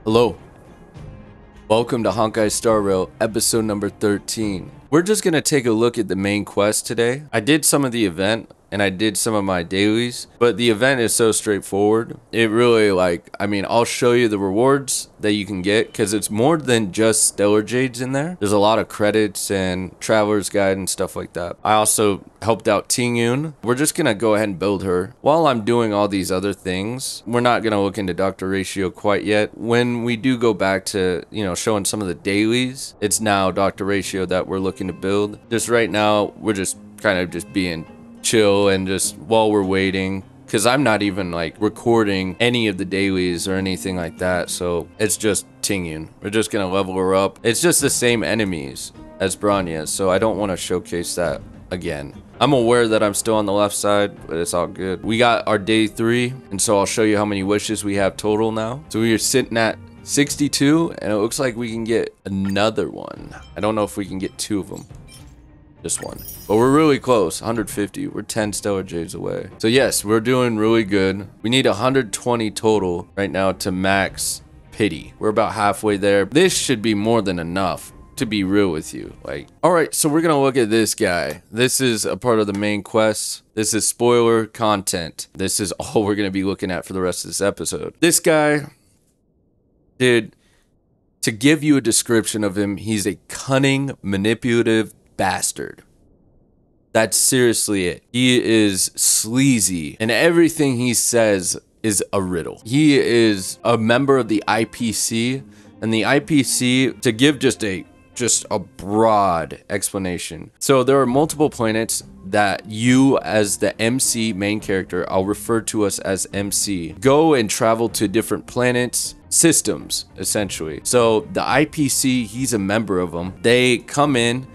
Hello, welcome to Honkai Star Rail, episode number 13. We're just going to take a look at the main quest today. I did some of the event and I did some of my dailies, but the event is so straightforward. It really I'll show you the rewards that you can get because it's more than just Stellar Jades in there. There's a lot of credits and Traveler's Guide and stuff like that. I also helped out Tingyun. We're just going to go ahead and build her. While I'm doing all these other things, we're not going to look into Dr. Ratio quite yet. When we do go back to, showing some of the dailies, it's now Dr. Ratio that we're looking to build. Just right now, we're just kind of just being chill and just while we're waiting, because I'm not even like recording any of the dailies or anything like that, so it's just Tingyun. We're just gonna level her up. It's just the same enemies as Branya, so I don't want to showcase that again. I'm aware that I'm still on the left side, but it's all good. We got our day 3, and so I'll show you how many wishes we have total now. So we are sitting at 62, and it looks like we can get another one. I don't know if we can get 2 of them. Just one, but we're really close. 150. We're 10 Stellar Jades away. So yes, we're doing really good. We need 120 total right now to max pity. We're about halfway there. This should be more than enough, to be real with you. All right, so we're gonna look at this guy. This is a part of the main quest. This is spoiler content. This is all we're gonna be looking at for the rest of this episode. This guy, dude, to give you a description of him, he's a cunning, manipulative bastard. That's seriously it. He is sleazy, and everything he says is a riddle. He is a member of the IPC, and the IPC, to give just a broad explanation. So there are multiple planets that you, as the MC main character, I'll refer to us as MC, go and travel to different planets, systems, essentially. So the IPC, he's a member of them. They come in,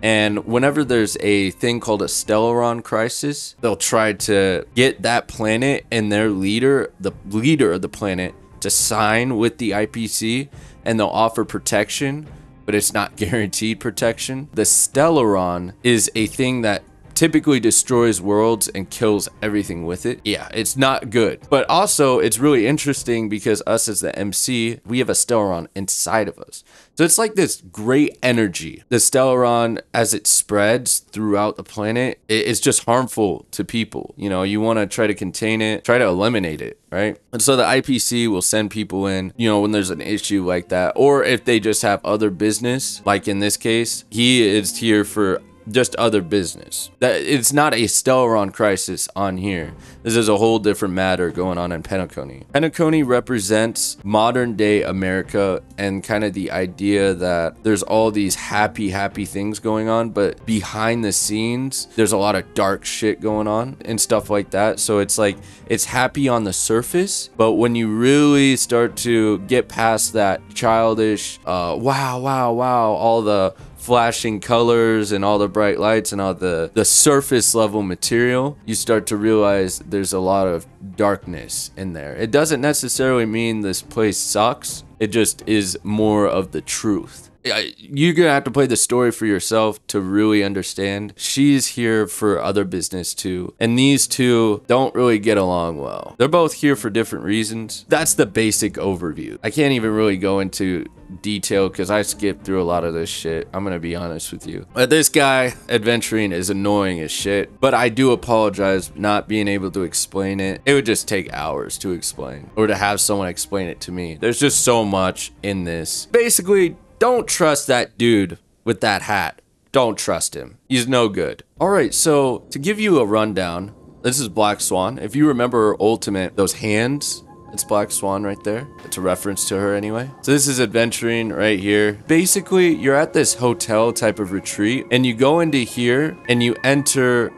and whenever there's a thing called a Stellaron crisis, they'll try to get that planet and their leader, the leader of the planet, to sign with the IPC, and they'll offer protection, but it's not guaranteed protection. The Stellaron is a thing that typically destroys worlds and kills everything with it. Yeah, it's not good. But also, it's really interesting because us as the MC, we have a Stellaron inside of us. So it's like this great energy. The Stellaron, as it spreads throughout the planet, it's just harmful to people. You want to try to contain it, try to eliminate it, right? And so the IPC will send people in, when there's an issue like that, or if they just have other business, like in this case, he is here for just other business. That it's not a Stellaron crisis on here. This is a whole different matter going on in Penacony. Penacony represents modern day America and kind of the idea that there's all these happy things going on, but behind the scenes, there's a lot of dark shit going on and stuff like that. So it's like, it's happy on the surface, but when you really start to get past that childish, wow, all the flashing colors and all the bright lights and all the surface level material, you start to realize there's a lot of darkness in there. It doesn't necessarily mean this place sucks. It just is more of the truth. You're gonna have to play the story for yourself to really understand. She's here for other business too, and these two don't really get along well. They're both here for different reasons. That's the basic overview. I can't even really go into detail because I skipped through a lot of this shit. I'm gonna be honest with you. But this guy adventuring is annoying as shit, but I do apologize not being able to explain it. It would just take hours to explain, or to have someone explain it to me. There's just so much in this. Basically, don't trust that dude with that hat. Don't trust him. He's no good. All right, so to give you a rundown, this is Black Swan. If you remember her ultimate, those hands, it's Black Swan right there. It's a reference to her anyway. So this is adventuring right here. Basically, you're at this hotel type of retreat, and you go into here and you enter,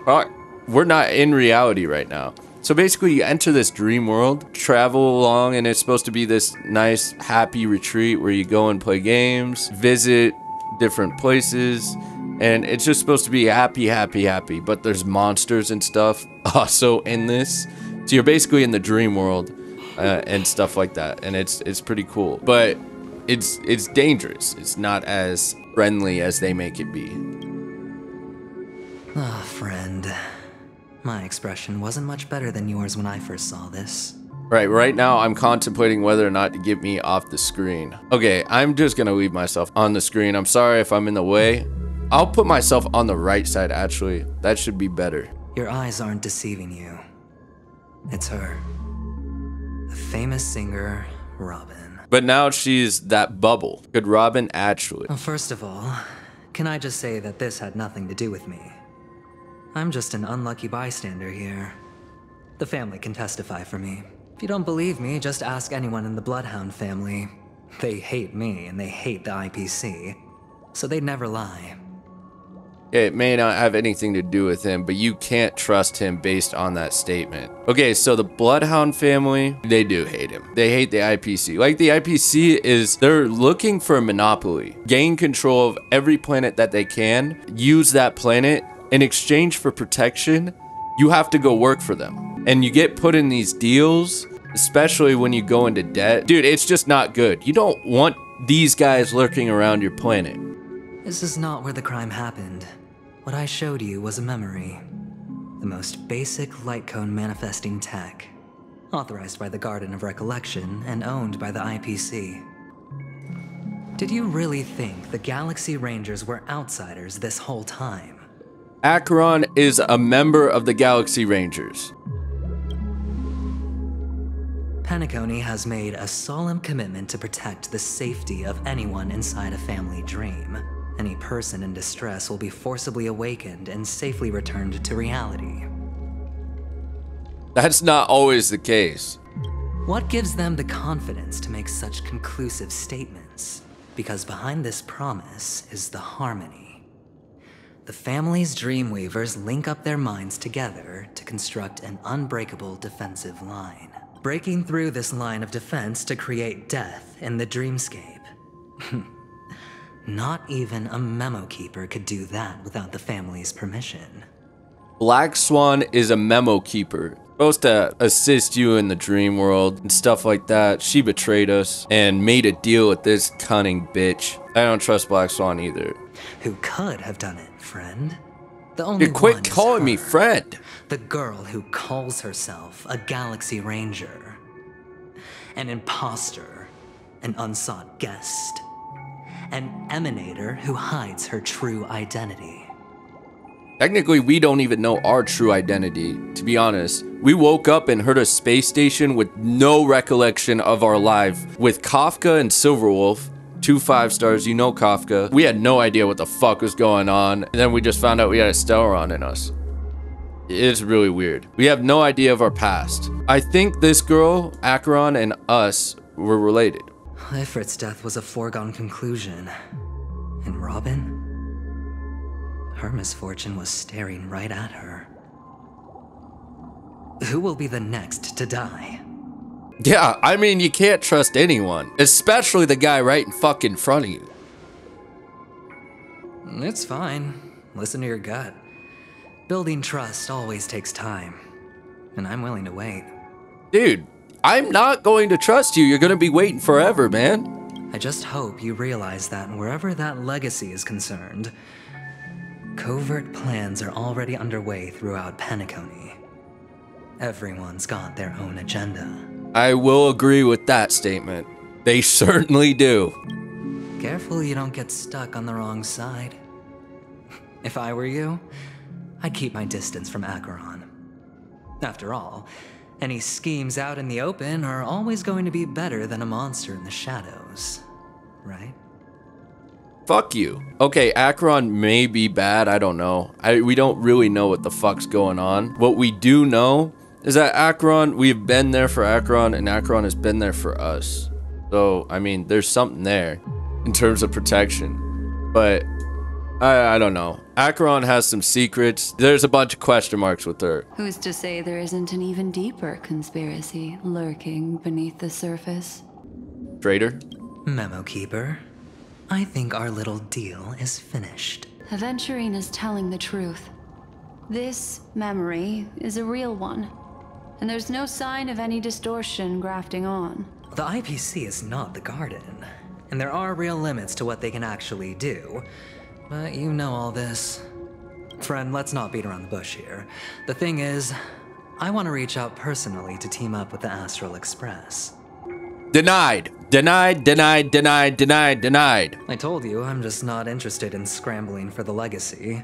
we're not in reality right now. So basically, you enter this dream world, travel along, and it's supposed to be this nice, happy retreat where you go and play games, visit different places, and it's just supposed to be happy, but there's monsters and stuff also in this. So you're basically in the dream world and stuff like that, and it's pretty cool. But it's dangerous. It's not as friendly as they make it be. Ah, friend. My expression wasn't much better than yours when I first saw this. Right now I'm contemplating whether or not to get me off the screen. Okay, I'm just gonna leave myself on the screen. I'm sorry if I'm in the way. I'll put myself on the right side, actually. That should be better. Your eyes aren't deceiving you. It's her. The famous singer, Robin. But now she's that bubble. Could Robin actually? Well, first of all, can I just say that this had nothing to do with me? I'm just an unlucky bystander here. The family can testify for me. If you don't believe me, just ask anyone in the Bloodhound family. They hate me and they hate the IPC, so they'd never lie. It may not have anything to do with him, but you can't trust him based on that statement. Okay, so the Bloodhound family, they do hate him. They hate the IPC. Like, the IPC is, they're looking for a monopoly. Gain control of every planet that they can. Use that planet. In exchange for protection, you have to go work for them. And you get put in these deals, especially when you go into debt. Dude, it's just not good. You don't want these guys lurking around your planet. This is not where the crime happened. What I showed you was a memory. The most basic light cone manifesting tech. Authorized by the Garden of Recollection and owned by the IPC. Did you really think the Galaxy Rangers were outsiders this whole time? Acheron is a member of the Galaxy Rangers. Penacony has made a solemn commitment to protect the safety of anyone inside a family dream. Any person in distress will be forcibly awakened and safely returned to reality. That's not always the case. What gives them the confidence to make such conclusive statements? Because behind this promise is the harmony. The family's Dreamweavers link up their minds together to construct an unbreakable defensive line. Breaking through this line of defense to create death in the dreamscape. Not even a memo keeper could do that without the family's permission. Black Swan is a memo keeper. Supposed to assist you in the dream world and stuff like that. She betrayed us and made a deal with this cunning bitch. I don't trust Black Swan either. Who could have done it, friend? The only Dude, quit one is calling me her, friend. the girl who calls herself a Galaxy Ranger. An imposter, an unsought guest. An emanator who hides her true identity. Technically, we don't even know our true identity, to be honest. We woke up and heard a space station with no recollection of our life with Kafka and Silverwolf, 2 5 stars, you know Kafka. We had no idea what the fuck was going on, and then we just found out we had a Stellaron in us. It's really weird. We have no idea of our past. I think this girl, Acheron, and us were related. Ifrit's death was a foregone conclusion. And Robin? Her misfortune was staring right at her. Who will be the next to die? Yeah, I mean, you can't trust anyone, especially the guy right in fucking front of you. It's fine. Listen to your gut. Building trust always takes time, and I'm willing to wait. Dude, I'm not going to trust you. You're gonna be waiting forever, man. I just hope you realize that wherever that legacy is concerned, covert plans are already underway throughout Penacony. Everyone's got their own agenda. I will agree with that statement. They certainly do. Careful you don't get stuck on the wrong side. If I were you, I'd keep my distance from Acheron. After all, any schemes out in the open are always going to be better than a monster in the shadows, right? Fuck you. Okay, Acheron may be bad, I don't know. We don't really know what the fuck's going on. What we do know is that Acheron, we've been there for Acheron, and Acheron has been there for us. So, I mean, there's something there in terms of protection. But I don't know. Acheron has some secrets. There's a bunch of question marks with her. Who's to say there isn't an even deeper conspiracy lurking beneath the surface? Traitor? Memo Keeper, I think our little deal is finished. Aventurine is telling the truth. This memory is a real one, and there's no sign of any distortion grafting on. The IPC is not the Garden, and there are real limits to what they can actually do. But you know all this. Friend, let's not beat around the bush here. The thing is, I want to reach out personally to team up with the Astral Express. Denied. Denied, denied, denied, denied, denied. I told you, I'm just not interested in scrambling for the legacy.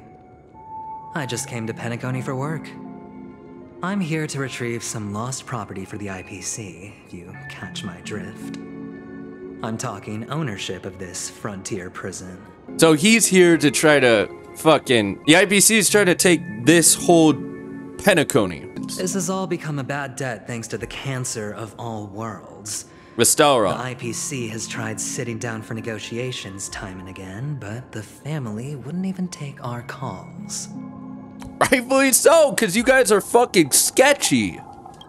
I just came to Penacony for work. I'm here to retrieve some lost property for the IPC, if you catch my drift. I'm talking ownership of this frontier prison. So he's here to try to fucking... The IPC is trying to take this whole Penacony. This has all become a bad debt thanks to the cancer of all worlds. Restaura. The IPC has tried sitting down for negotiations time and again, but the family wouldn't even take our calls. Rightfully so, because you guys are fucking sketchy.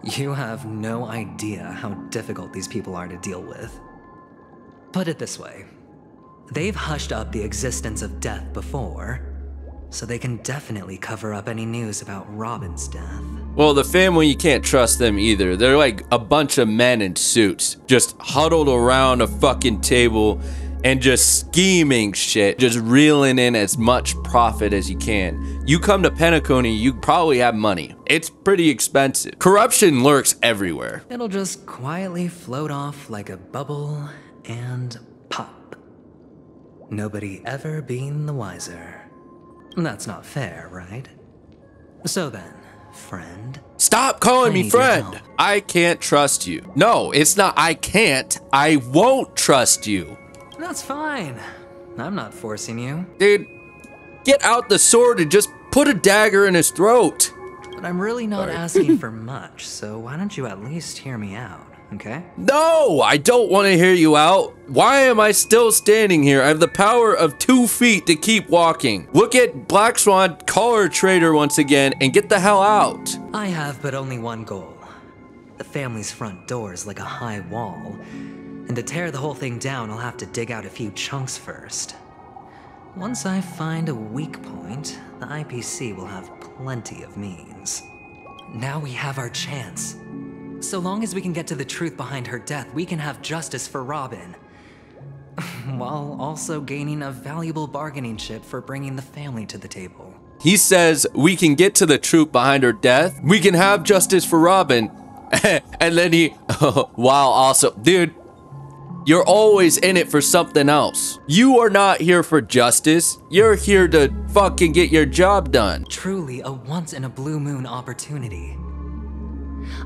You have no idea how difficult these people are to deal with. Put it this way. They've hushed up the existence of death before, so they can definitely cover up any news about Robin's death. Well, the family, you can't trust them either. They're like a bunch of men in suits, just huddled around a fucking table and just scheming shit, just reeling in as much profit as you can. You come to Penacony, you probably have money. It's pretty expensive. Corruption lurks everywhere. It'll just quietly float off like a bubble and pop. Nobody ever being the wiser. That's not fair, right? So then, friend. Stop calling me need your friend. help. I can't trust you. No, it's not I can't. I won't trust you. That's fine. I'm not forcing you. Dude, get out the sword and just put a dagger in his throat. But I'm really not asking for much, so why don't you at least hear me out, okay? No, I don't want to hear you out. Why am I still standing here? I have the power of 2 feet to keep walking. Look at Black Swan, call her traitor once again, and get the hell out. I have but only one goal. The family's front door is like a high wall, and to tear the whole thing down, I'll have to dig out a few chunks first. Once I find a weak point, the IPC will have plenty of means. Now we have our chance. So long as we can get to the truth behind her death, we can have justice for Robin. While also gaining a valuable bargaining chip for bringing the family to the table. He says we can get to the truth behind her death. We can have justice for Robin. And then he, while also, dude, you're always in it for something else. You are not here for justice. You're here to fucking get your job done. Truly a once-in-a-blue-moon opportunity.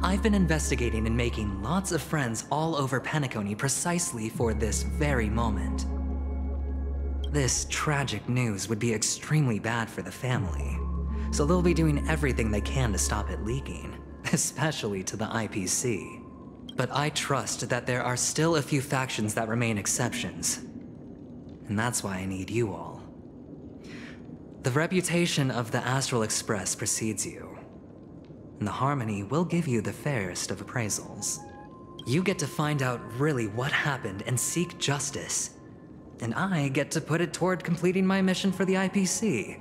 I've been investigating and making lots of friends all over Penacony precisely for this very moment. This tragic news would be extremely bad for the family, so they'll be doing everything they can to stop it leaking, especially to the IPC. But I trust that there are still a few factions that remain exceptions, and that's why I need you all. The reputation of the Astral Express precedes you, and the Harmony will give you the fairest of appraisals. You get to find out really what happened and seek justice, and I get to put it toward completing my mission for the IPC.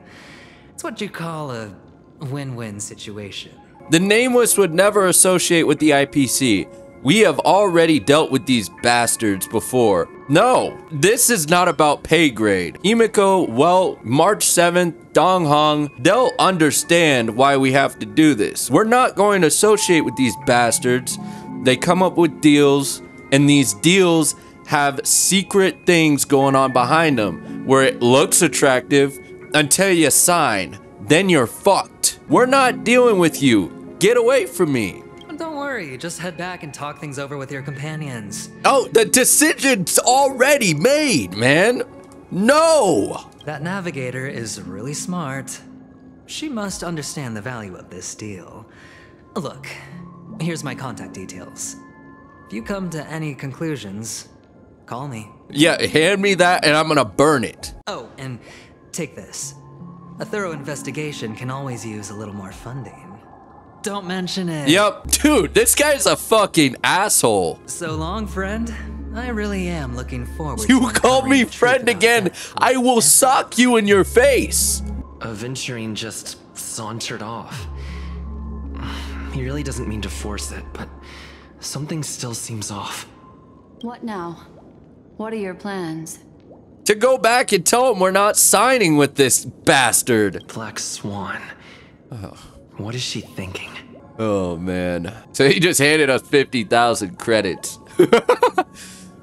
It's what you call a win-win situation. The Nameless would never associate with the IPC. We have already dealt with these bastards before. No, this is not about pay grade. Himiko, well, March 7th, Dong Hong, they'll understand why we have to do this. We're not going to associate with these bastards. They come up with deals, and these deals have secret things going on behind them where it looks attractive until you sign. Then you're fucked. We're not dealing with you. Get away from me. Don't worry, just head back and talk things over with your companions. Oh, the decision's already made, man. No. That navigator is really smart. She must understand the value of this deal. Look, here's my contact details. If you come to any conclusions, call me. Yeah, hand me that and I'm gonna burn it. Oh, and take this. A thorough investigation can always use a little more funding. Don't mention it. Yep, dude, this guy's a fucking asshole. So long, friend. I really am looking forward to You called uncovering me the truth friend about again. that. I will sock you in your face. Aventurine just sauntered off. He really doesn't mean to force it, but something still seems off. What now? What are your plans? To go back and tell him we're not signing with this bastard. Black Swan. What is she thinking? Oh man. So he just handed us 50,000 credits.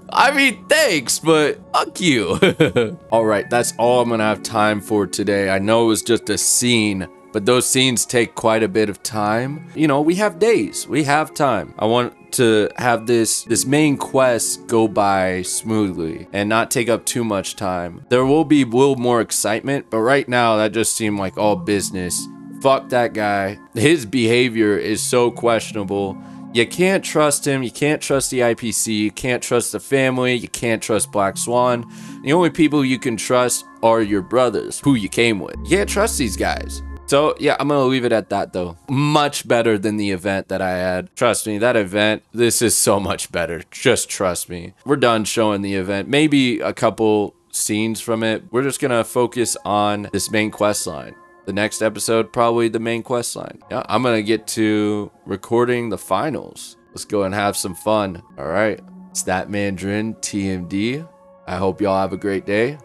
I mean, thanks, but fuck you. All right, that's all I'm gonna have time for today. I know it was just a scene, but those scenes take quite a bit of time. You know, we have days, we have time. I want to have this main quest go by smoothly and not take up too much time. There will be more excitement, but right now that just seemed like all business. Fuck that guy. His behavior is so questionable. You can't trust him. You can't trust the IPC. You can't trust the family. You can't trust Black Swan. The only people you can trust are your brothers, who you came with. You can't trust these guys. So yeah, I'm gonna leave it at that though. Much better than the event that I had. Trust me, that event, this is so much better. Just trust me. We're done showing the event. Maybe a couple scenes from it. We're just gonna focus on this main quest line. The next episode, probably the main quest line. Yeah, I'm gonna get to recording the finals. Let's go and have some fun. All right, it's Thatmandrin TMD. I hope y'all have a great day.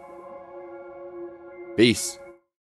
Peace.